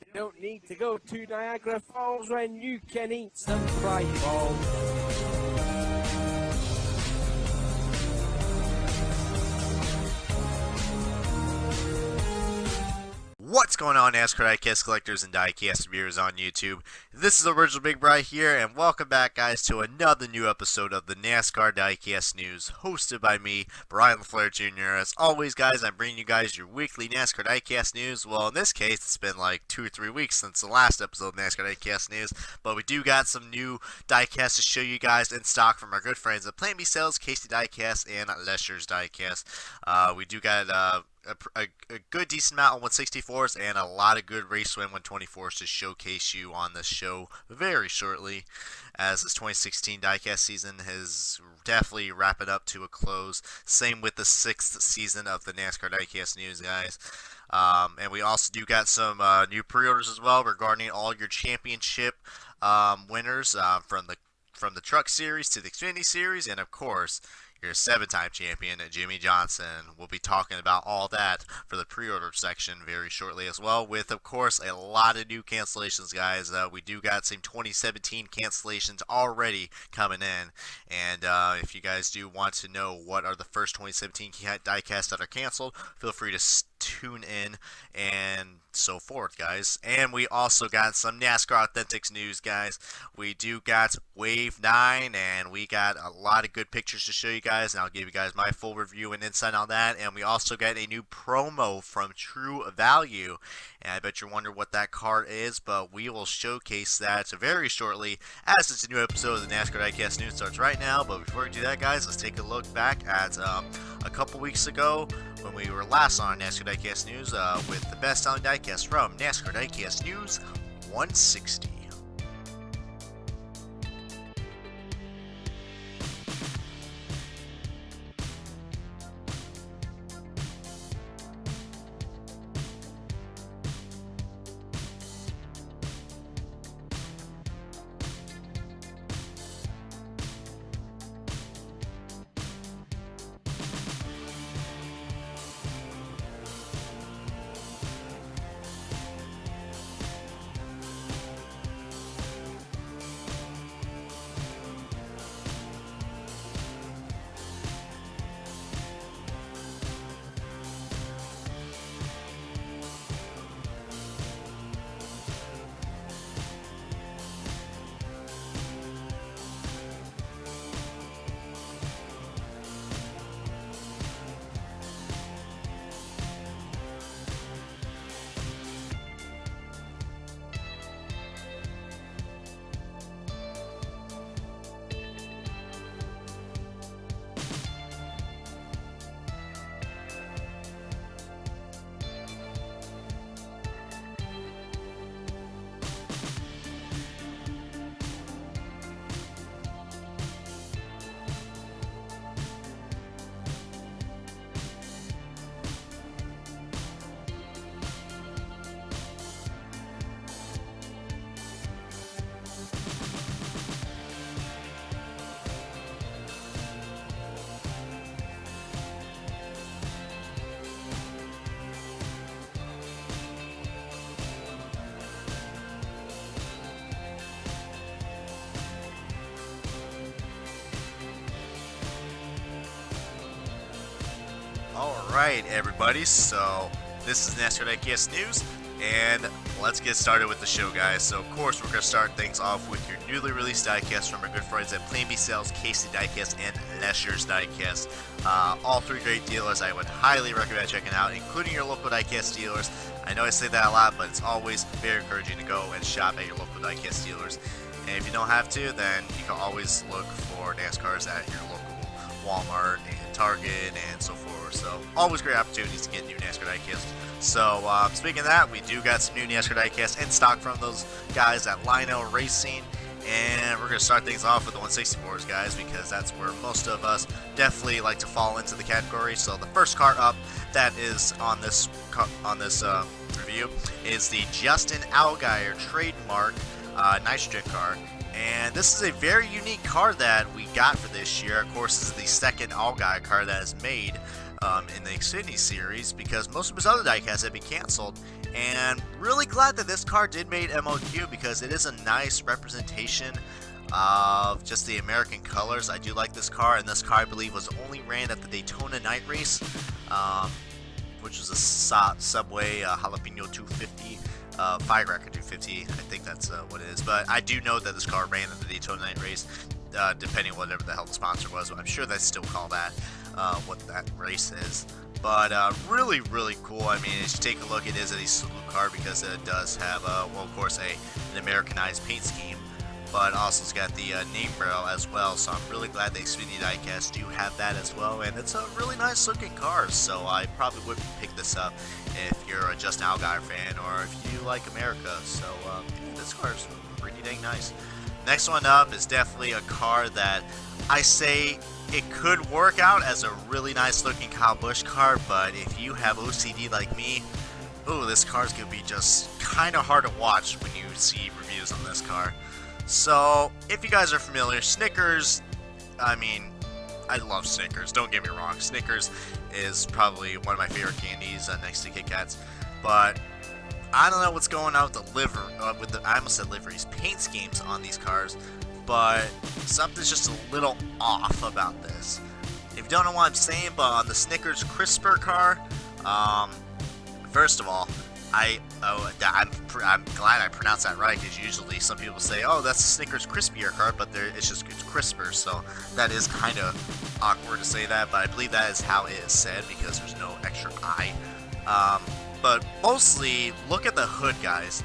You don't need to go to Niagara Falls when you can eat some fried balls. What's going on, NASCAR Diecast collectors and Diecast viewers on YouTube? This is Original Big Bri here, and welcome back, guys, to another new episode of the NASCAR Diecast News, hosted by me, Brian LaFleur Jr. As always, guys, I'm bringing you guys your weekly NASCAR Diecast News. Well, in this case, it's been like 2 or 3 weeks since the last episode of NASCAR Diecast News, but we do got some new diecasts to show you guys in stock from our good friends at Plan B Sales, Casey Diecast, and Lesher's Diecast. We do got a good decent amount on 164s and a lot of good race win 124s to showcase you on the show very shortly, as this 2016 diecast season is definitely wrapping up to a close. Same with the 6th season of the NASCAR Diecast News, guys. And we also do got some new pre-orders as well regarding all your championship winners from the Truck Series to the Xfinity Series, and of course your 7-time champion, Jimmy Johnson. We'll be talking about all that for the pre-order section very shortly as well, with, of course, a lot of new cancellations, guys. We do got some 2017 cancellations already coming in, and if you guys do want to know what are the first 2017 diecasts that are canceled, feel free to tune in and so forth, guys. And we also got some NASCAR Authentics news, guys. We do got Wave 9, and we got a lot of good pictures to show you guys, and I'll give you guys my full review and insight on that. And we also got a new promo from True Value, and I bet you're wondering what that card is, but we will showcase that very shortly, as it's a new episode of the NASCAR Diecast News starts right now. But before we do that, guys, let's take a look back at a couple weeks ago when we were last on NASCAR Diecast News with the best-selling diecast from NASCAR Diecast News 160. Alright, everybody, so this is NASCAR Diecast News, and let's get started with the show, guys. So, of course, we're going to start things off with your newly released diecast from our good friends at Plan B Sales, Casey Diecast, and Lesher's Diecast. All 3 great dealers I would highly recommend checking out, including your local diecast dealers. I know I say that a lot, but it's always very encouraging to go and shop at your local diecast dealers. And if you don't have to, then you can always look for NASCARs at your local Walmart and Target and so forth. So always great opportunities to get new NASCAR diecast. So speaking of that, we do got some new NASCAR diecast in stock from those guys at Lionel Racing, and we're going to start things off with the 164s, guys, because that's where most of us definitely like to fall into the category. So the first car up that is on this review is the Justin Allgaier trademark nitrogen car. And this is a very unique car that we got for this year. Of course, this is the second Allgaier car that is made in the Xfinity Series, because most of his other diecasts have been canceled, And really glad that this car did made MOQ because it is a nice representation of just the American colors. I do like this car, and this car I believe was only ran at the Daytona night race, which was a Subway Jalapeno 250, Firecracker 250. I think that's what it is. But I do know that this car ran at the Daytona night race, depending on whatever the hell the sponsor was. I'm sure they still call that what that race is. But really, really cool. I mean, as you take a look, it is a salute car because it does have, well, of course, an Americanized paint scheme, but also it's got the name rail as well. So I'm really glad the Xfinity Diecast do have that as well, and it's a really nice looking car. So I probably would pick this up if you're a Just Allgaier fan or if you like America. So this car is pretty dang nice. Next one up is definitely a car that I say it could work out as a really nice looking Kyle Busch car, but if you have OCD like me, ooh, this car's gonna be just kind of hard to watch when you see reviews on this car. So if you guys are familiar, Snickers, I mean, I love Snickers, don't get me wrong. Snickers is probably one of my favorite candies next to Kit Kats, but I don't know what's going on with the I almost said liveries, paint schemes on these cars, but something's just a little off about this. If you don't know what I'm saying, but on the Snickers Crisper car, first of all, I'm glad I pronounced that right, because usually some people say, oh, that's a Snickers Crispier car, but it's crisper, so that is kind of awkward to say that, but I believe that is how it is said because there's no extra I. But mostly, look at the hood, guys.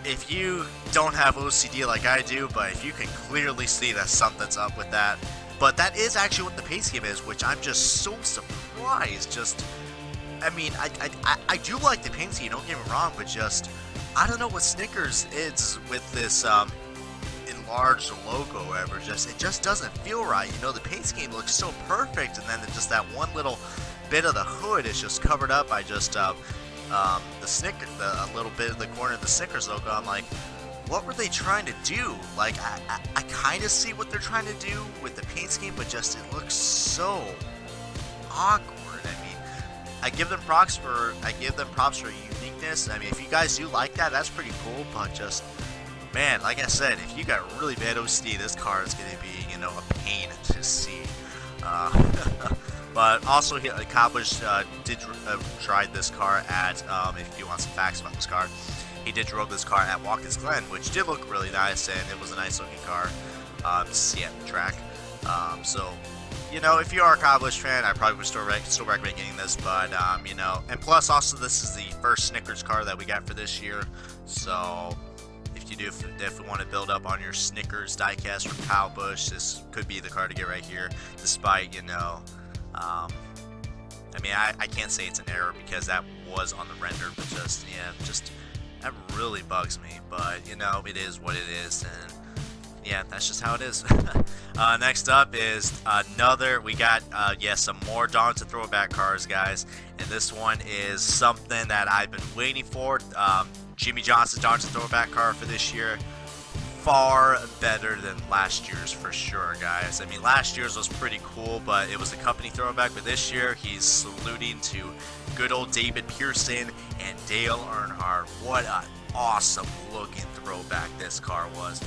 If you don't have OCD like I do, but if you can clearly see that something's up with that, but that is actually what the paint scheme is, which I'm just so surprised. I mean, I do like the paint scheme, don't get me wrong, but just, I don't know what Snickers is with this enlarged logo or whatever. It just doesn't feel right. You know, the paint scheme looks so perfect, and then just that one little bit of the hood is just covered up by just the Snickers, a little bit of the corner of the Snickers logo. I'm like, what were they trying to do? Like, I kind of see what they're trying to do with the paint scheme, but just it looks so awkward. I mean, I give them props for uniqueness. I mean, if you guys do like that, that's pretty cool. But just, man, like I said, if you got really bad OCD, this car is going to be, you know, a pain to see. But also, Kyle Busch did try this car at, if you want some facts about this car, he did drove this car at Watkins Glen, which did look really nice, and it was a nice looking car to see at the track. So, you know, if you are a Kyle Busch fan, I probably would still recommend getting this, but, you know, and plus also this is the first Snickers car that we got for this year, so if you do definitely want to build up on your Snickers diecast from Kyle Busch, this could be the car to get right here, despite, you know, I mean, I can't say it's an error because that was on the render, but just, yeah, just, that really bugs me, but, you know, it is what it is, and, yeah, that's just how it is. Next up is we got, some more Darlington throwback cars, guys, and this one is something that I've been waiting for. Jimmy Johnson's Darlington throwback car for this year, far better than last year's for sure, guys. I mean, last year's was pretty cool, but it was a company throwback, but this year he's saluting to good old David Pearson and Dale Earnhardt. What an awesome looking throwback this car was.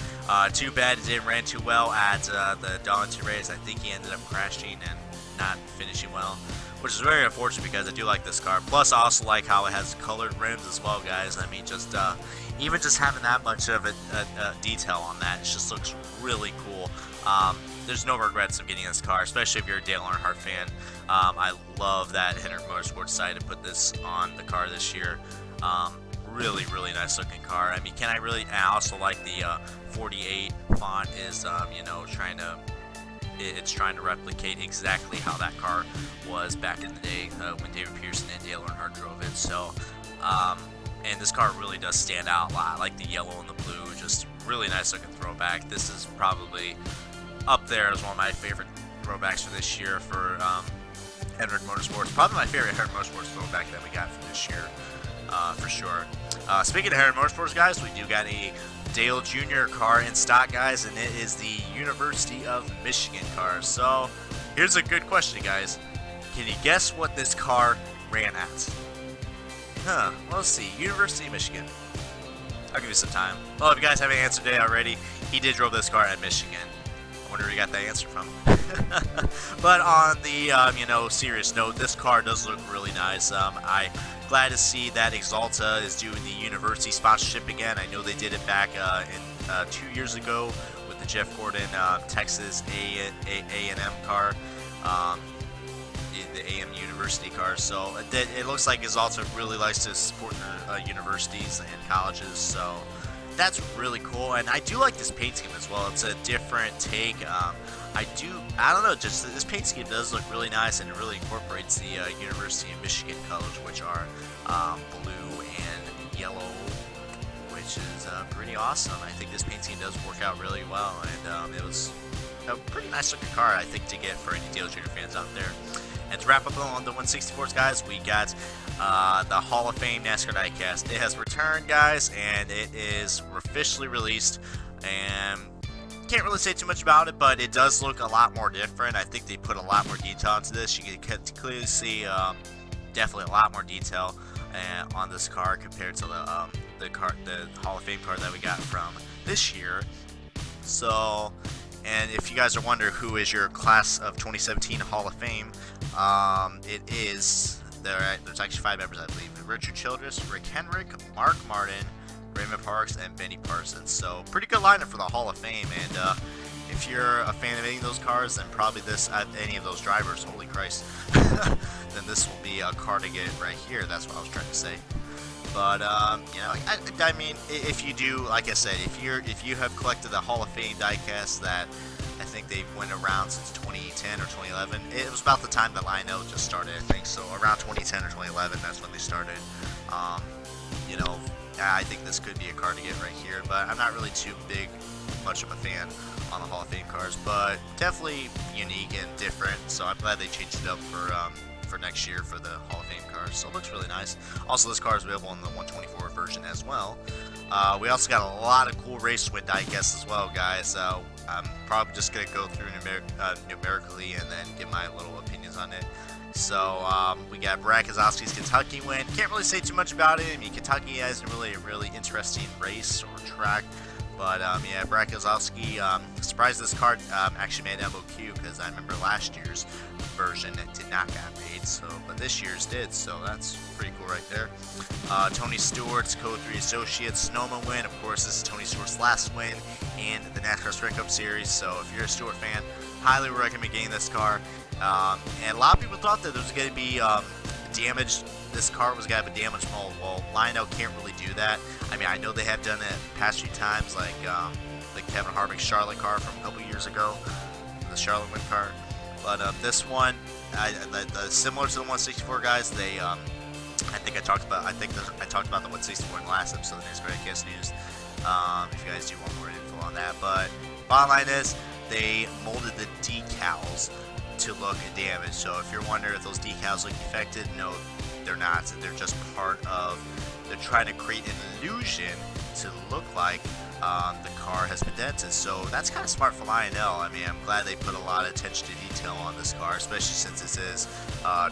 Too bad it didn't run too well at the Darlington race. I think he ended up crashing and not finishing well, which is very unfortunate because I do like this car. Plus, I also like how it has colored rims as well, guys. I mean, just even just having that much of a detail on that, it just looks really cool. There's no regrets of getting this car, especially if you're a Dale Earnhardt fan. I love that Hendrick Motorsports decided to put this on the car this year. Really, really nice looking car. I mean, I also like the 48 font is, you know, it's trying to replicate exactly how that car was back in the day when David Pearson and Dale Earnhardt drove it. So, and this car really does stand out a lot. I like the yellow and the blue, just really nice looking throwback. This is probably up there as one of my favorite throwbacks for this year for Hendrick Motorsports. Probably my favorite Hendrick Motorsports throwback that we got for this year, for sure. Speaking of Hendrick Motorsports, guys, we do got a Dale Jr. car in stock, guys, and it is the University of Michigan car. So, here's a good question, guys. Can you guess what this car ran at? Well, let's see. University of Michigan. I'll give you some time. Well, if you guys haven't answered it already, he did drove this car at Michigan. I wonder where you got that answer from. But on the serious note, this car does look really nice. I'm glad to see that Axalta is doing the university sponsorship again. I know they did it back in 2 years ago with the Jeff Gordon Texas A&M car. The AM University car, so it looks like Axalta really likes to support the universities and colleges, so that's really cool. And I do like this paint scheme as well. It's a different take. I don't know, just this paint scheme does look really nice, and it really incorporates the University of Michigan colors, which are blue and yellow, which is pretty awesome. I think this paint scheme does work out really well, and it was a pretty nice looking car, I think, to get for any Dale Jr. fans out there. And to wrap up on the 164s, guys, we got the Hall of Fame NASCAR Diecast. It has returned, guys, and it is officially released. And can't really say too much about it, but it does look a lot more different. I think they put a lot more detail into this. You can clearly see definitely a lot more detail on this car compared to the Hall of Fame car that we got from this year. So, and if you guys are wondering who is your class of 2017 Hall of Fame, it is, there's actually 5 members, I believe. Richard Childress, Rick Hendrick, Mark Martin, Raymond Parks, and Benny Parsons. So pretty good lineup for the Hall of Fame. And if you're a fan of any of those cars, then probably any of those drivers, holy Christ, then this will be a car to get right here. That's what I was trying to say. But I mean, if you do, like I said, if you have collected the Hall of Fame diecast that I think they went around since 2010 or 2011. It was about the time that Lionel just started, I think. So around 2010 or 2011, that's when they started. I think this could be a car to get right here, but I'm not really too much of a fan on the Hall of Fame cars, but definitely unique and different. So I'm glad they changed it up for next year for the Hall of Fame cars. So it looks really nice. Also, this car is available in the 124 version as well. We also got a lot of cool race win diecasts as well, guys. I'm probably just going to go through numerically and then give my little opinions on it. So we got Brad Keselowski's Kentucky win. Can't really say too much about it. I mean, Kentucky isn't really a really interesting race or track. But yeah, Brad Keselowski, surprised this card actually made MOQ, because I remember last year's version it did not get made, but this year's did, so that's pretty cool right there. Tony Stewart's Code 3 Associates Sonoma win. Of course, this is Tony Stewart's last win in the NASCAR Sprint Cup Series, so if you're a Stewart fan, highly recommend getting this car. And a lot of people thought that there was going to be damage. This car was going to have a damage mold. Well, Lionel can't really do that. I mean, I know they have done it past few times, like the Kevin Harvick Charlotte car from a couple years ago, the Charlotte win car. But this one, similar to the 164 guys, they I think I talked about the 164 in the last episode of the NASCAR Diecast News. If you guys do want more info on that, but bottom line is they molded the decals to look damaged. So if you're wondering if those decals look affected, no, they're not. They're just part of. They're trying to create an illusion to look like the car has been dented. So that's kind of smart for Lionel. I mean, I'm glad they put a lot of attention to detail on this car, especially since this is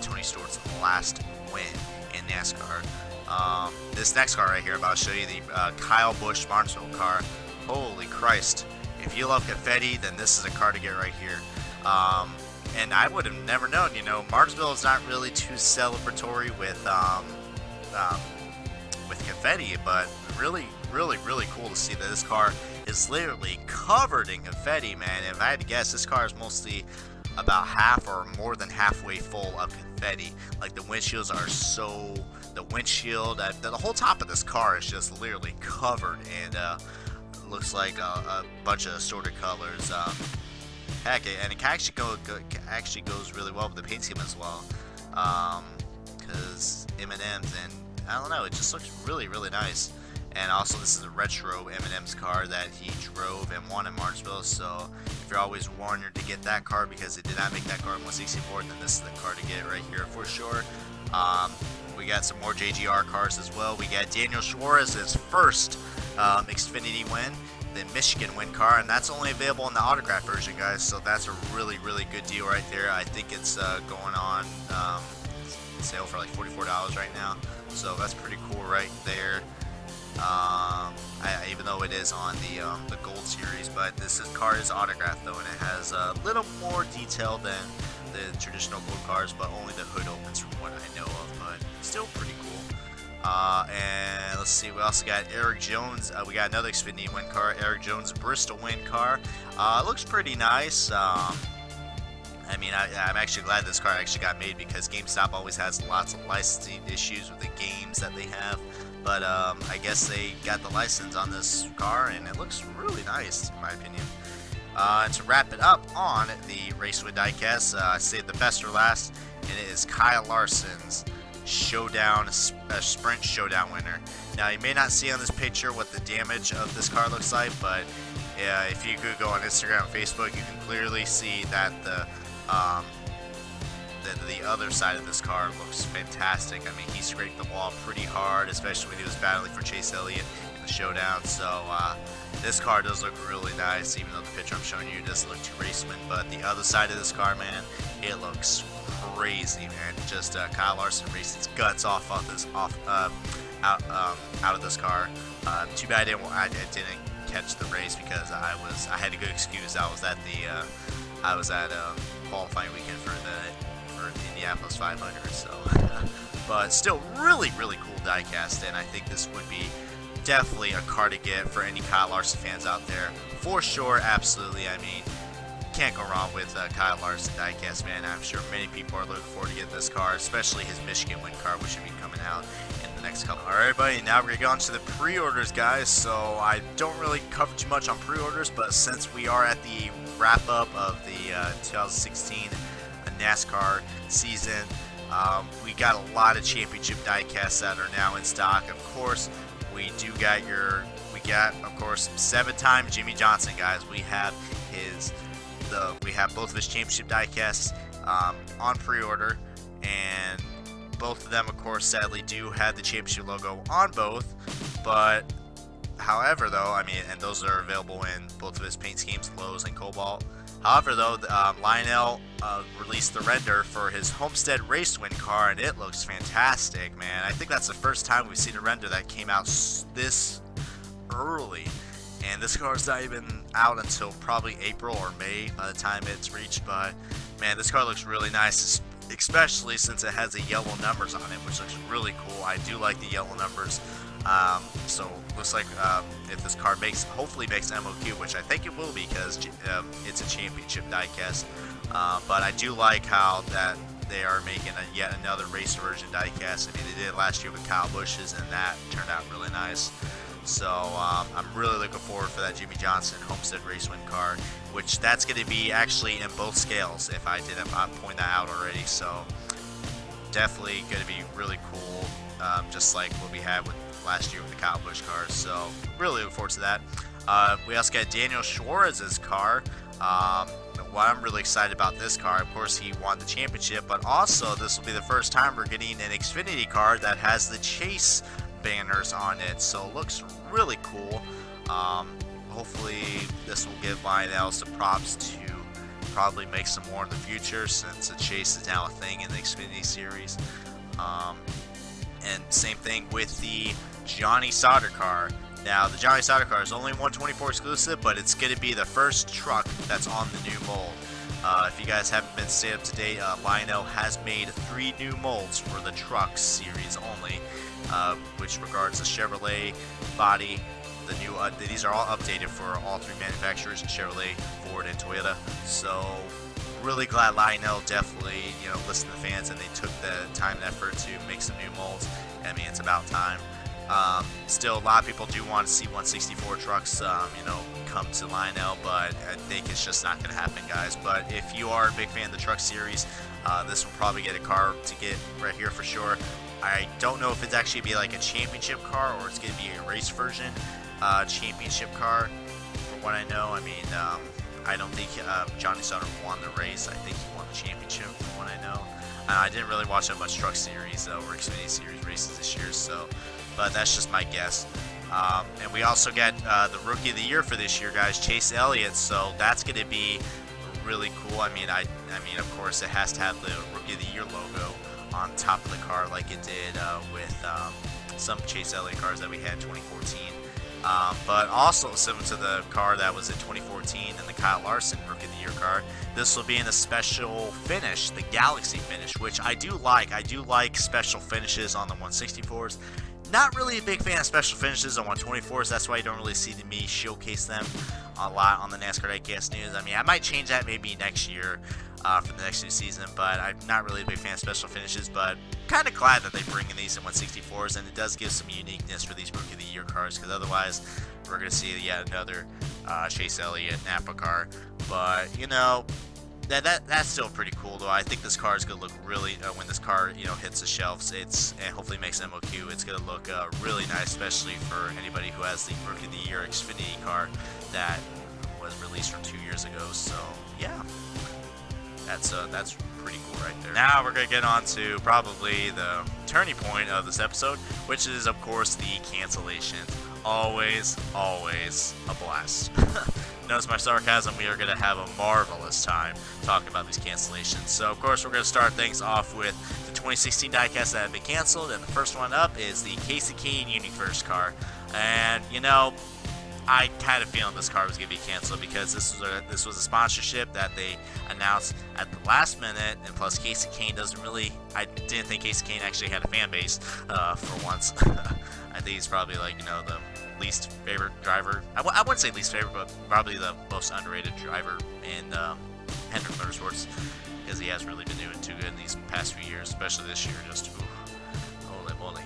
Tony Stewart's last win in NASCAR. This next car right here, I'm about to show you the Kyle Busch Martinsville car. Holy Christ. If you love confetti, then this is a car to get right here. And I would have never known, Martinsville is not really too celebratory with confetti, but really cool to see that this car is literally covered in confetti, man. If I had to guess, this car is mostly about half or more than halfway full of confetti. Like, the windshields are the windshield, the whole top of this car is just literally covered, and looks like a bunch of assorted colors. Heck, and it actually goes really well with the paint scheme as well, because M&M's, and I don't know, it just looks really nice. And also, this is a retro M&M's car that he drove and won in Martinsville, so if you're always wanting to get that car because it did not make that car in 164, then this is the car to get right here for sure. We got some more JGR cars as well. We got Daniel Suarez's first Xfinity win, the Michigan win car, and that's only available in the autograph version, guys, so that's a really good deal right there. I think it's going on sale for like $44 right now. So that's pretty cool right there. Even though it is on the Gold Series, but this car is autographed though, and it has a little more detail than the traditional gold cars, but only the hood opens from what I know of, but still pretty cool. And let's see, we also got Eric Jones. We got another Xfinity win car, Eric Jones Bristol win car. Looks pretty nice. I mean, I'm actually glad this car actually got made, because GameStop always has lots of licensing issues with the games that they have. But I guess they got the license on this car, and it looks really nice, in my opinion. And to wrap it up on the Raceway Diecast, I saved the best for last, and it is Kyle Larson's Showdown, Sprint Showdown winner. Now, you may not see on this picture what the damage of this car looks like, but if you could go on Instagram and Facebook, you can clearly see that the other side of this car looks fantastic. I mean, he scraped the wall pretty hard, especially when he was battling for Chase Elliott in the showdown. So this car does look really nice, even though the picture I'm showing you doesn't look too race win. But the other side of this car, man, it looks crazy, man. Just Kyle Larson racing his guts off out of this car. Too bad I didn't catch the race, because I had a good excuse. I was at qualifying weekend for the Indianapolis 500. So, but still, really cool diecast, and I think this would be definitely a car to get for any Kyle Larson fans out there, for sure. Absolutely. I mean, can't go wrong with Kyle Larson diecast, man. I'm sure many people are looking forward to getting this car, especially his Michigan win car, which should be coming out in the next couple. All right, everybody, now we're gonna go on to the pre-orders, guys. So I don't really cover too much on pre-orders, but since we are at the wrap-up of the 2016 NASCAR season, we got a lot of championship diecasts that are now in stock. Of course, we got of course 7-time Jimmy Johnson, guys. We have both of his championship diecasts on pre-order, and both of them, of course, sadly do have the championship logo on both. But however, though, I mean, and those are available in both of his paint schemes, Lowe's and Cobalt. However, though, Lionel released the render for his Homestead Race Win car, and it looks fantastic, man. I think that's the first time we've seen a render that came out this early. And this car's not even out until probably April or May by the time it's reached. But, man, this car looks really nice, especially since it has the yellow numbers on it, which looks really cool. I do like the yellow numbers. So looks like if this car hopefully makes MOQ, which I think it will, because it's a championship diecast. But I do like how that they are making yet another race version diecast. I mean, they did it last year with Kyle Busch's, and that turned out really nice. So I'm really looking forward for that Jimmy Johnson Homestead Race Win car, which that's going to be actually in both scales, if I didn't point that out already. So definitely going to be really cool, just like what we had with last year with the Kyle Busch cars. So really look forward to that. We also got Daniel Suarez's car. What I'm really excited about this car, of course, he won the championship, but also this will be the first time we're getting an Xfinity car that has the Chase banners on it, so it looks really cool. Hopefully this will give Lionel some props to probably make some more in the future, since the Chase is now a thing in the Xfinity series. And same thing with the Johnny Sauter car. Now, the Johnny Sauter car is only 124 exclusive, but it's going to be the first truck that's on the new mold. If you guys haven't been stayed up to date, Lionel has made 3 new molds for the truck series only, which regards the Chevrolet body. The new these are all updated for all 3 manufacturers: Chevrolet, Ford, and Toyota. So really glad Lionel definitely listened to the fans, and they took the time and effort to make some new molds. I mean, it's about time. Still, a lot of people do want to see 164 trucks, come to Lionel, but I think it's just not going to happen, guys. But if you are a big fan of the truck series, this will probably get a car to get right here for sure. I don't know if it's actually be like a championship car, or it's going to be a race version championship car, from what I know. I mean, I don't think Johnny Sauter won the race. I think he won the championship, from what I know. I didn't really watch that much truck series or Xfinity series races this year, but that's just my guess. And we also got the Rookie of the Year for this year, guys, Chase Elliott. So that's going to be really cool. I mean, of course, it has to have the Rookie of the Year logo on top of the car like it did with some Chase Elliott cars that we had in 2014. But also similar to the car that was in 2014 and the Kyle Larson Rookie of the Year car, this will be in a special finish, the Galaxy finish, which I do like. I do like special finishes on the 164s. Not really a big fan of special finishes on 124s. That's why you don't really see me showcase them a lot on the NASCAR Diecast News. I mean, I might change that maybe next year for the next new season, but I'm not really a big fan of special finishes. But kind of glad that they bring in these in 164s, and it does give some uniqueness for these Rookie of the Year cars, because otherwise we're going to see yet another Chase Elliott Napa car. But, you know, that's still pretty cool, though. I think this car is going to look really, when this car, you know, hits the shelves, and hopefully makes MOQ, it's going to look really nice, especially for anybody who has the Rookie of the Year Xfinity car that was released from 2 years ago. So, yeah, that's pretty cool right there. Now we're going to get on to probably the turning point of this episode, which is, of course, the cancellations. Always a blast. Notice my sarcasm, we are going to have a marvelous time talking about these cancellations. So, of course, we're going to start things off with the 2016 diecast that have been canceled, and the first one up is the Casey Kane UniVerse car. And, you know, I had a feeling this car was going to be canceled because this was a sponsorship that they announced at the last minute, and plus Casey Kane doesn't really, I didn't think Casey Kane actually had a fan base for once. I think he's probably like, you know, the least favorite driver. I wouldn't say least favorite, but probably the most underrated driver in Hendrick Motorsports, because he hasn't really been doing too good in these past few years, especially this year. Just holy moly.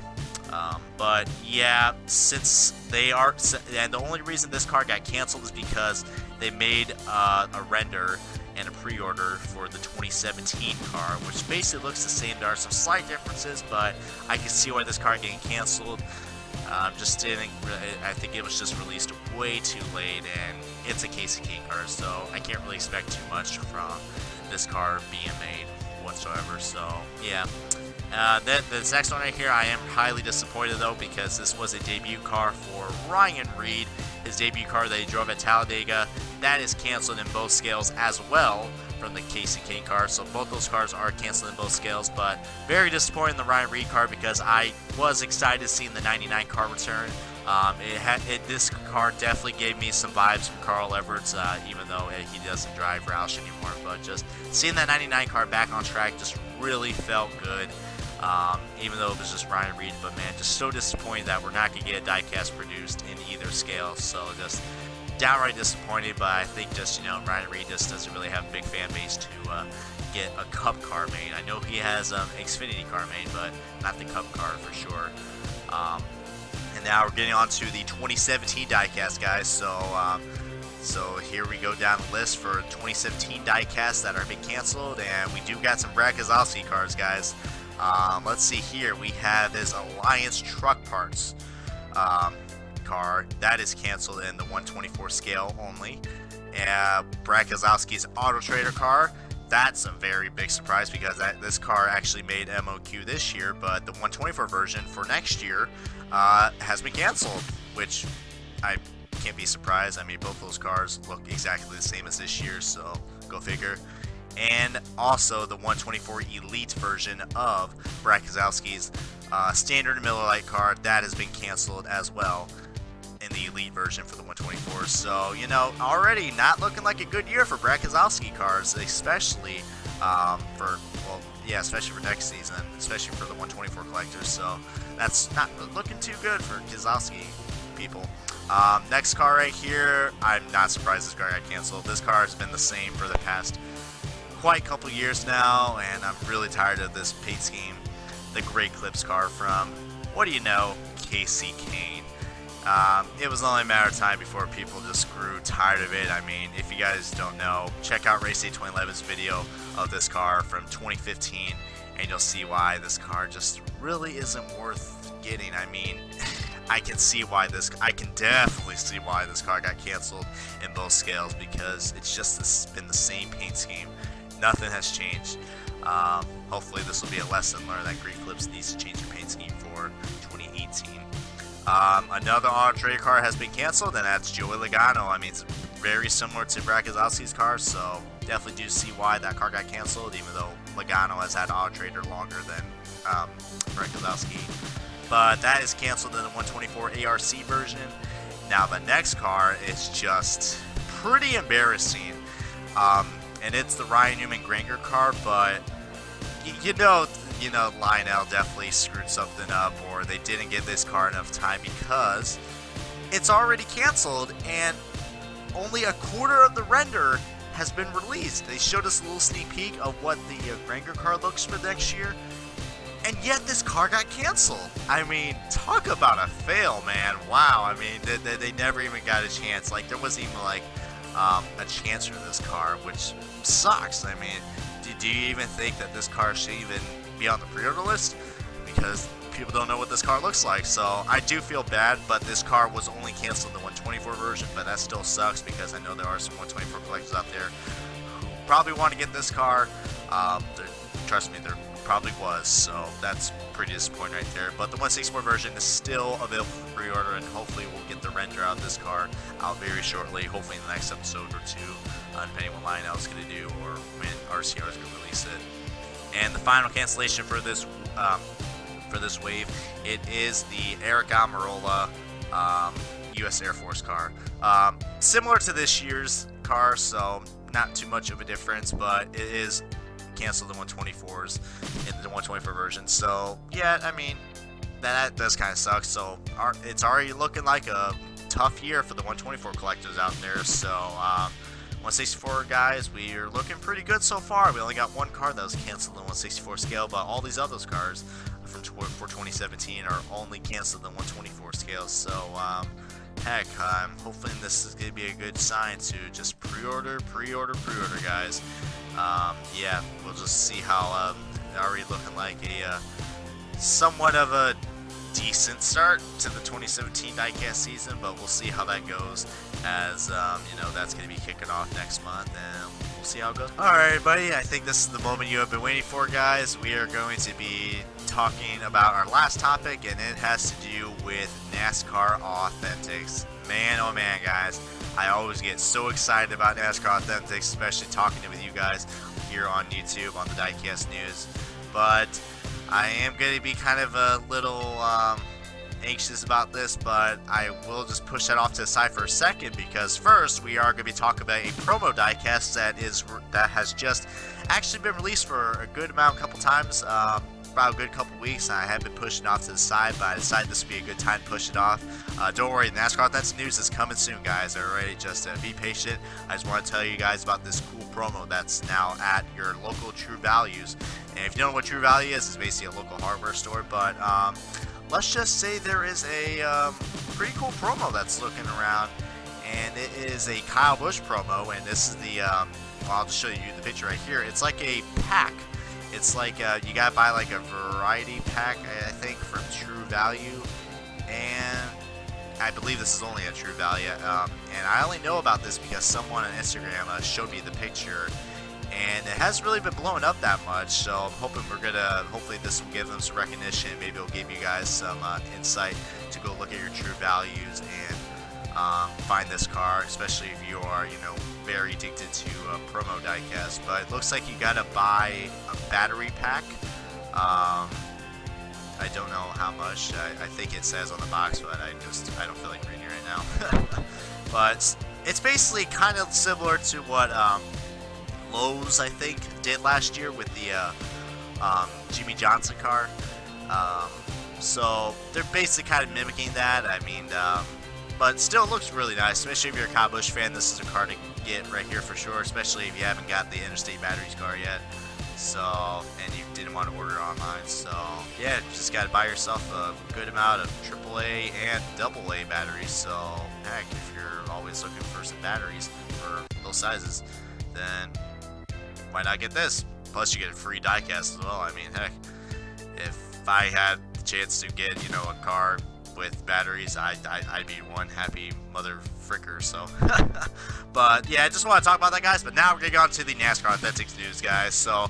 But yeah, since they are, and the only reason this car got canceled is because they made a render and a pre-order for the 2017 car, which basically looks the same. There are some slight differences, but I can see why this car getting canceled. Just didn't. I think it was just released way too late, and it's a Casey Kane car, so I can't really expect too much from this car being made whatsoever. So yeah. This next one right here, I am highly disappointed though, because this was a debut car for Ryan Reed, his debut car that he drove at Talladega. That is canceled in both scales as well from the Casey Kane car, so both those cars are canceled in both scales. But very disappointed in the Ryan Reed car, because I was excited seeing the 99 car return. This car definitely gave me some vibes from Carl Everts, even though he doesn't drive Roush anymore. But just seeing that 99 car back on track just really felt good. Even though it was just Ryan Reed, but man, just so disappointed that we're not going to get a diecast produced in either scale. So just downright disappointed, but I think just, you know, Ryan Reed just doesn't really have a big fan base to get a Cup car made. I know he has an Xfinity car made, but not the Cup car for sure. And now we're getting on to the 2017 diecast, guys. So here we go down the list for 2017 diecasts that are being canceled, and we do got some Brad Keselowski cars, guys. Let's see here. We have his Alliance Truck Parts car. That is canceled in the 124 scale only. Brad Keselowski's Auto Trader car. That's a very big surprise, because this car actually made MOQ this year, but the 124 version for next year has been canceled, which I can't be surprised. I mean, both those cars look exactly the same as this year, so go figure. And also the 124 Elite version of Brad Keselowski's standard Miller Lite car, that has been canceled as well in the Elite version for the 124. So, you know, already not looking like a good year for Brad Keselowski cars, especially especially for next season, especially for the 124 collectors. So that's not looking too good for Keselowski people. Next car right here, I'm not surprised this car got canceled. This car has been the same for the past quite a couple years now, and I'm really tired of this paint scheme. The Great Clips car from, what do you know, Casey Kane. It was only a matter of time before people just grew tired of it. I mean, if you guys don't know, check out Race Day 2011's video of this car from 2015, and you'll see why this car just really isn't worth getting. I mean, I can definitely see why this car got canceled in both scales, because it's just been the same paint scheme. Nothing has changed. Hopefully this will be a lesson learned that Great Clips needs to change the paint scheme for 2018. Another Auto Trader car has been canceled, and that's Joey Logano. I mean, very similar to Brad Keselowski's car, so definitely do see why that car got canceled, even though Logano has had Auto Trader longer than Brad Keselowski. But that is canceled in the 124 ARC version. Now the next car is just pretty embarrassing, and it's the Ryan Newman Granger car, but you know Lionel definitely screwed something up, or they didn't give this car enough time because it's already canceled and only a quarter of the render has been released. They showed us a little sneak peek of what the Granger car looks for next year, and yet this car got canceled. I mean, talk about a fail, man. Wow. I mean, they never even got a chance. Like, there wasn't even like a chance for this car, which sucks. I mean, do you even think that this car should even be on the pre-order list? Because people don't know what this car looks like. So I do feel bad, but this car was only canceled in the 124 version, but that still sucks because I know there are some 124 collectors out there who probably want to get this car. Trust me, there probably was, so that's pretty disappointing right there. But the 164 version is still available for pre-order, and hopefully we'll get the render out of this car out very shortly, hopefully in the next episode or two, depending what Lionel is going to do or when RCR is going to release it. And the final cancellation for this wave, it is the Eric Almirola U.S. Air Force car. Similar to this year's car, so not too much of a difference, but it is canceled the 124s in the 124 version. So yeah, I mean, that does kind of suck. So it's already looking like a tough year for the 124 collectors out there. So 164 guys, we are looking pretty good so far. We only got one car that was canceled in the 164 scale, but all these other cars for 2017 are only canceled in 124 scale. So heck, I'm hoping this is going to be a good sign to just pre-order, guys. Yeah, we'll just see how already looking like a somewhat of a decent start to the 2017 Diecast season, but we'll see how that goes as, that's going to be kicking off next month, and we'll see how it goes. Alright, everybody, I think this is the moment you have been waiting for, guys. We are going to be talking about our last topic, and it has to do with NASCAR Authentics. Man, oh man, guys. I always get so excited about NASCAR Authentics, especially talking with you guys here on YouTube on the Diecast News. But I am going to be kind of a little anxious about this, but I will just push that off to the side for a second, because first we are going to be talking about a promo diecast that has just actually been released for a good amount, a couple times, about a good couple weeks. I have been pushing it off to the side, but I decided this would be a good time to push it off. Don't worry, NASCAR Authentics news is coming soon, guys. Alright, just be patient. I just want to tell you guys about this cool promo that's now at your local True Values. And if you don't know what True Value is, it's basically a local hardware store, but let's just say there is a pretty cool promo that's looking around, and it is a Kyle Busch promo, and this is the, I'll just show you the picture right here. It's like a pack. It's like you gotta buy like a variety pack, I think, from True Value, and I believe this is only a True Value. And I only know about this because someone on Instagram showed me the picture, and it hasn't really been blowing up that much. So I'm hoping hopefully this will give them some recognition. Maybe it'll give you guys some insight to go look at your True Values and find this car, especially if you are, very addicted to promo diecast. But it looks like you gotta buy a battery pack. I don't know how much. I think it says on the box, but I don't feel like reading it right now. But it's basically kind of similar to what Lowe's, I think, did last year with the Jimmy Johnson car. So they're basically kind of mimicking that. I mean, but still looks really nice, especially if you're a Kyle Busch fan. This is a car to get right here for sure, especially if you haven't got the Interstate Batteries car yet. So, and you didn't want to order it online. So, yeah, you just got to buy yourself a good amount of AAA and AA batteries. So, heck, if you're always looking for some batteries for those sizes, then why not get this? Plus, you get a free diecast as well. I mean, heck, if I had the chance to get, a car with batteries, I'd be one happy mother fricker. So but yeah, I just want to talk about that, guys. But now we're gonna go on to the NASCAR Authentics news, guys. So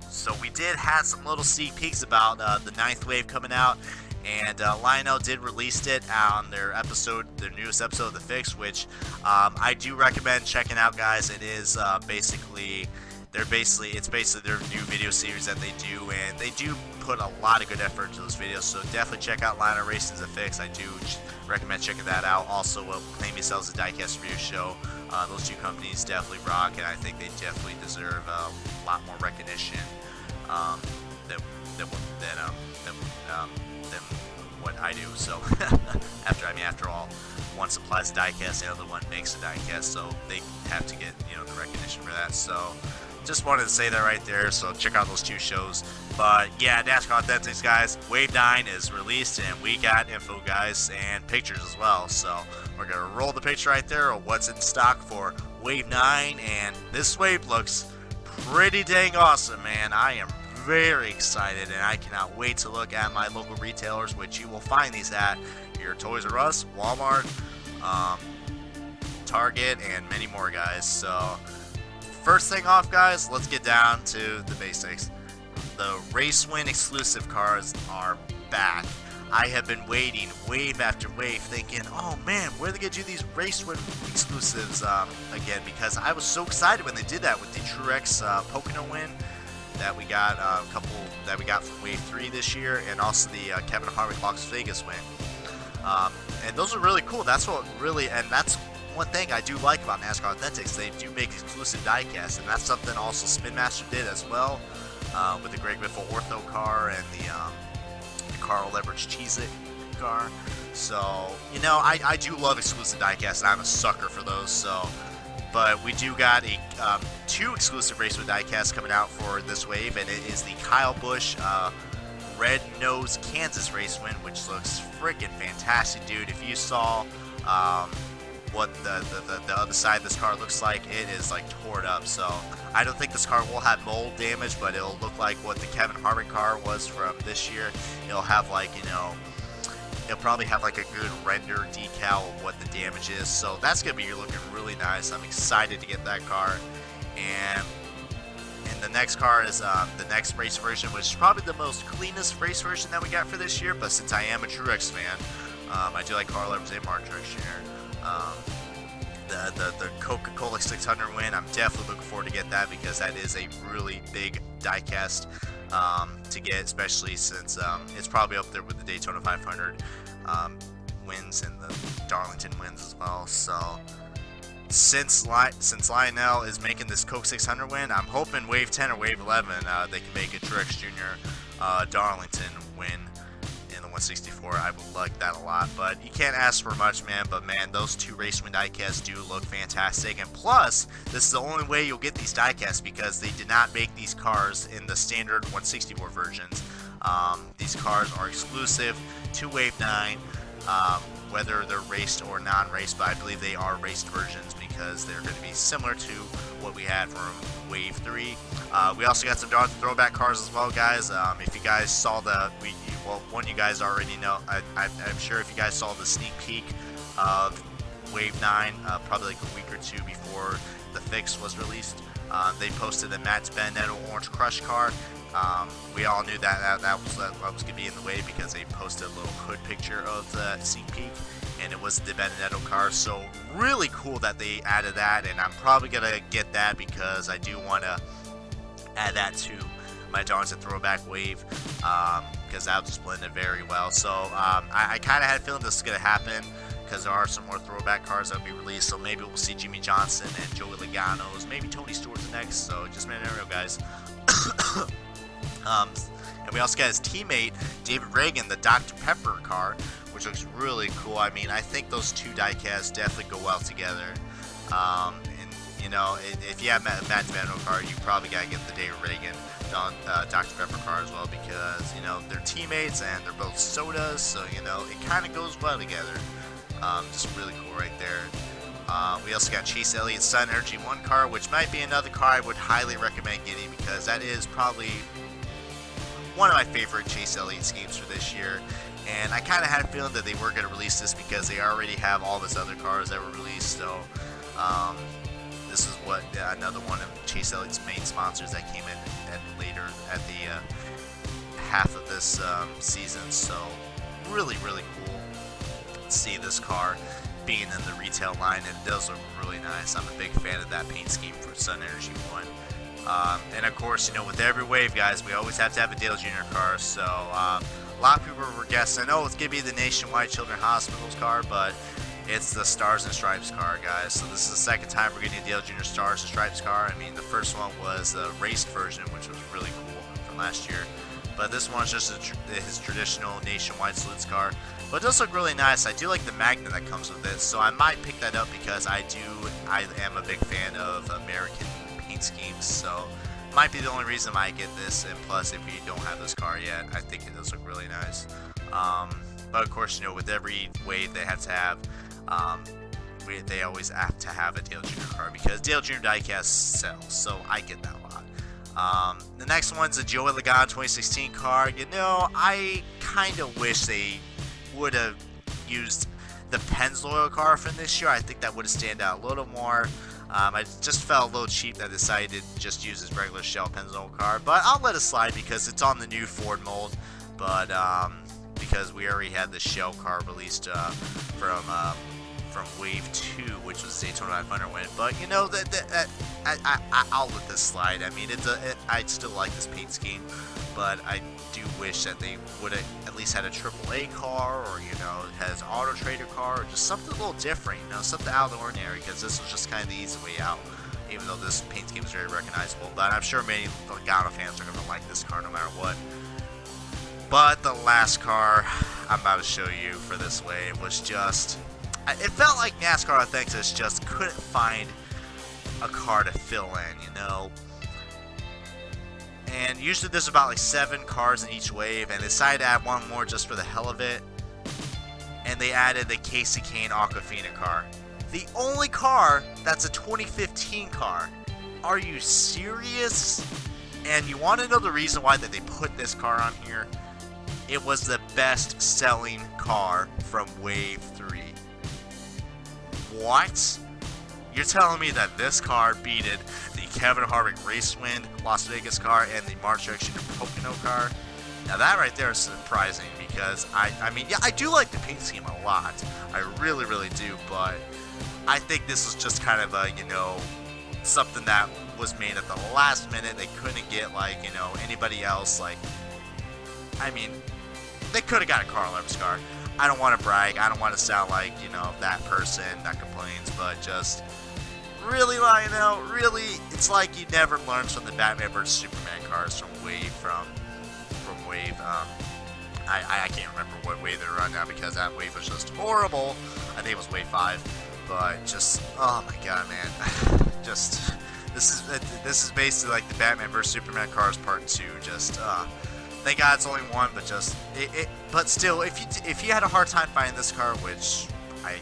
so we did have some little sneak peeks about the 9th wave coming out, And Lionel did release it on their newest episode of The Fix, which I do recommend checking out, guys. It is it's basically their new video series that they do, and they do put a lot of good effort into those videos, so definitely check out Lionel Racing's The Fix. I do recommend checking that out. Also, Claim Yourselves a Diecast review show. Those two companies definitely rock, and I think they definitely deserve a lot more recognition than what I do. So after all, one supplies a diecast, the other one makes a diecast, so they have to get the recognition for that. So just wanted to say that right there. So check out those two shows. But yeah, NASCAR Authentics, guys, Wave 9 is released, and we got info, guys, and pictures as well. So we're gonna roll the picture right there of what's in stock for Wave 9, and this wave looks pretty dang awesome, man. I am very excited, and I cannot wait to look at my local retailers, which you will find these at your Toys R Us, Walmart, Target, and many more, guys. So first thing off, guys, let's get down to the basics. The Racewin exclusive cars are back. I have been waiting wave after wave thinking, oh man, where are they going to do these Racewin exclusives again? Because I was so excited when they did that with the Truex Pocono win that we got, a couple that we got from Wave 3 this year, and also the Kevin Harvick Las Vegas win. And those are really cool. That's one thing I do like about NASCAR Authentics. They do make exclusive diecasts, and that's something also Spin Master did as well, with the Greg Biffle Ortho car and the Carl Leverage Cheez-It car. So, I do love exclusive diecasts, and I'm a sucker for those. So, but we do got two exclusive Racewin diecasts coming out for this wave, and it is the Kyle Busch Red Nose Kansas Racewin, which looks freaking fantastic, dude. If you saw what the other side of this car looks like, it is like torn up. So I don't think this car will have mold damage, but it'll look like what the Kevin Harvick car was from this year. It'll have it'll probably have like a good render decal of what the damage is. So that's gonna be looking really nice. I'm excited to get that car. And the next car is the next race version, which is probably the most cleanest race version that we got for this year. But since I am a Truex fan, I do like Carl Evans and Mark Truex Jr. The Coca-Cola 600 win, I'm definitely looking forward to get that, because that is a really big diecast to get, especially since it's probably up there with the Daytona 500 wins and the Darlington wins as well. So since Lionel is making this Coke 600 win, I'm hoping Wave 10 or Wave 11 they can make a Truex Jr. Darlington win in the 164. I would like that a lot, but you can't ask for much, man. But man, those two Racewin diecasts do look fantastic, and plus, this is the only way you'll get these diecasts, because they did not make these cars in the standard 164 versions. These cars are exclusive to Wave 9, whether they're raced or non-raced, but I believe they are raced versions, because they're going to be similar to what we had from Wave 3. We also got some throwback cars as well, guys. If you guys saw one of you guys already know. I'm sure if you guys saw the sneak peek of Wave 9, probably like a week or two before the fix was released, they posted the Matt Benedetto Orange Crush car. We all knew that was going to be in the way, because they posted a little hood picture of the sneak peek, and it was the Benedetto car. So really cool that they added that, and I'm probably going to get that, because I do want to add that to my Darlington Throwback Wave, because that'll just blend it very well. So I kind of had a feeling this was going to happen, because there are some more throwback cars that will be released. So maybe we'll see Jimmy Johnson and Joey Logano's, maybe Tony Stewart's next. So just never know, guys. And we also got his teammate David Reagan, the Dr. Pepper car, which looks really cool. I mean, I think those two diecasts definitely go well together. If you have Matt Benedetto car, you probably got to get the David Reagan Dr. Pepper car as well, because they're teammates and they're both sodas, so it kind of goes well together. Just really cool right there. We also got Chase Elliott's Sun Energy 1 car, which might be another car I would highly recommend getting, because that is probably one of my favorite Chase Elliott schemes for this year. And I kind of had a feeling that they were going to release this, because they already have all these other cars that were released. So this is another one of Chase Elliott's main sponsors that came in later at the half of this season. So really cool to see this car being in the retail line. It does look really nice. I'm a big fan of that paint scheme for Sun Energy 1. And of course, with every wave, guys, we always have to have a Dale Jr. car. So a lot of people were guessing, oh, it's going to be the Nationwide Children's Hospital's car, but it's the Stars and Stripes car, guys. So this is the second time we're getting a Dale Jr. Stars and Stripes car. I mean, the first one was the raced version, which was really cool from last year. But this one's just his traditional Nationwide Salutes car. But it does look really nice. I do like the magnet that comes with it, so I might pick that up because I am a big fan of American paint schemes. So might be the only reason I get this. And plus, if you don't have this car yet, I think it does look really nice. But of course, with every wave they have to have, they always have to have a Dale Jr. car because Dale Jr. diecast sells. So I get that a lot. The next one's a Joey Logano 2016 car. I kind of wish they would have used the Pennzoil car from this year. I think that would have stand out a little more. I just felt a little cheap that I decided to just use his regular shell Pennzoil car, but I'll let it slide because it's on the new Ford mold. But because we already had the shell car released from Wave 2, which was Daytona 500 win. But I'll let this slide. I mean, I still like this paint scheme, but I do wish that they would have at least had a AAA car, or has Auto Trader car, or just something a little different. Something out of the ordinary, because this was just kind of the easy way out. Even though this paint scheme is very recognizable, but I'm sure many Logano fans are going to like this car no matter what. But the last car I'm about to show you for this wave was just... It felt like NASCAR Authentics just couldn't find a car to fill in, And usually there's about like 7 cars in each wave, and they decided to add one more just for the hell of it. And they added the Casey Kane Aquafina car. The only car that's a 2015 car. Are you serious? And you want to know the reason why that they put this car on here? It was the best selling car from Wave 3. What? You're telling me that this car beated the Kevin Harvick Racewind Las Vegas car and the Mark Truex Pocono car? Now that right there is surprising because I mean, yeah, I do like the paint scheme a lot. I really do, but I think this was just kind of a, something that was made at the last minute. They couldn't get anybody else. I mean, they could have got a Carl Evans car. I don't want to brag. I don't want to sound like, that person that complains, but just really, really, it's like you never learned from the Batman vs Superman cars from Wave. I can't remember what wave they're on now because that wave was just horrible. I think it was Wave 5, but just, oh my god, man, just this is basically like the Batman vs Superman cars Part 2. Just thank God it's only one, but just but still, if you had a hard time finding this car, which I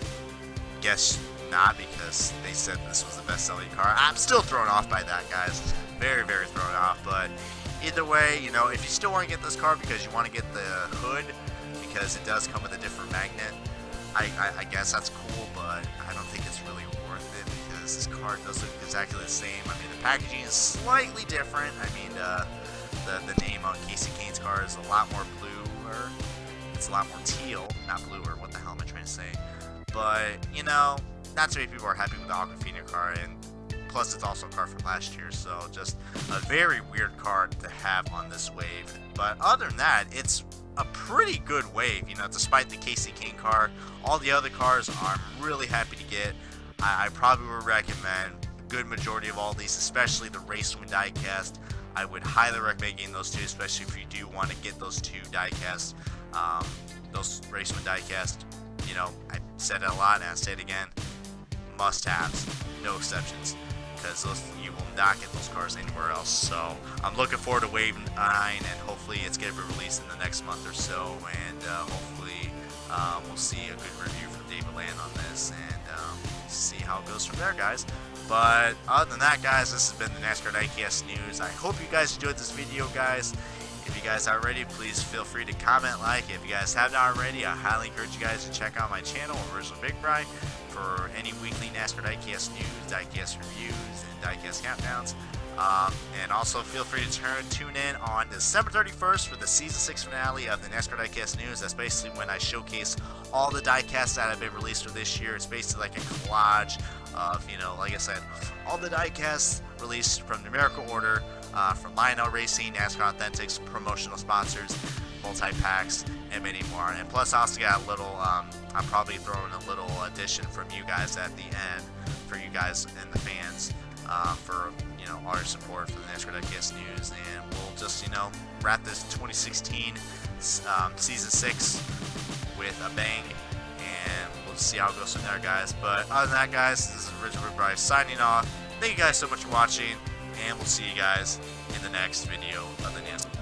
guess not because they said this was the best selling car, I'm still thrown off by that, guys. Very thrown off. But either way, if you still want to get this car because you want to get the hood because it does come with a different magnet, I guess that's cool, but I don't think it's really worth it because this car does look exactly the same. I mean, the packaging is slightly different. I mean, the name on Casey Kane's car is a lot more bluer. It's a lot more teal, not bluer. What the hell am I trying to say? But, not too many people are happy with the Aquafina car, and plus it's also a car from last year, so just a very weird car to have on this wave. But other than that, it's a pretty good wave, despite the Casey Kane car. All the other cars I'm really happy to get. I probably would recommend a good majority of all these, especially the Racewind diecast. I would highly recommend getting those two, especially if you do want to get those two diecasts, those Racewind diecast. I said it a lot and I say it again, must-haves, no exceptions, because you will not get those cars anywhere else. So I'm looking forward to Wave 9, and hopefully it's going to be released in the next month or so, and hopefully we'll see a good review from David Land on this, and see how it goes from there, guys. But other than that, guys, this has been the NASCAR Diecast News. I hope you guys enjoyed this video, guys. If you guys aren't already, please feel free to comment, like. If you guys have not already, I highly encourage you guys to check out my channel, Original Big Bry, for any weekly NASCAR Diecast news, diecast reviews, and diecast countdowns. And also feel free to tune in on December 31st for the Season 6 finale of the NASCAR Diecast News. That's basically when I showcase all the diecasts that have been released for this year. It's basically like a collage of, like I said, all the diecasts released from numerical order, from Lionel Racing, NASCAR Authentics, promotional sponsors, multi-packs, and many more. And plus I also got a little, I'm probably throwing a little addition from you guys at the end for you guys and the fans, for our support for the NASCAR Diecast News. And we'll just wrap this 2016 season 6 with a bang, and we'll see how it goes from there, guys. But other than that, guys, this is Richard Bryce signing off. Thank you guys so much for watching, and we'll see you guys in the next video of the NASCAR.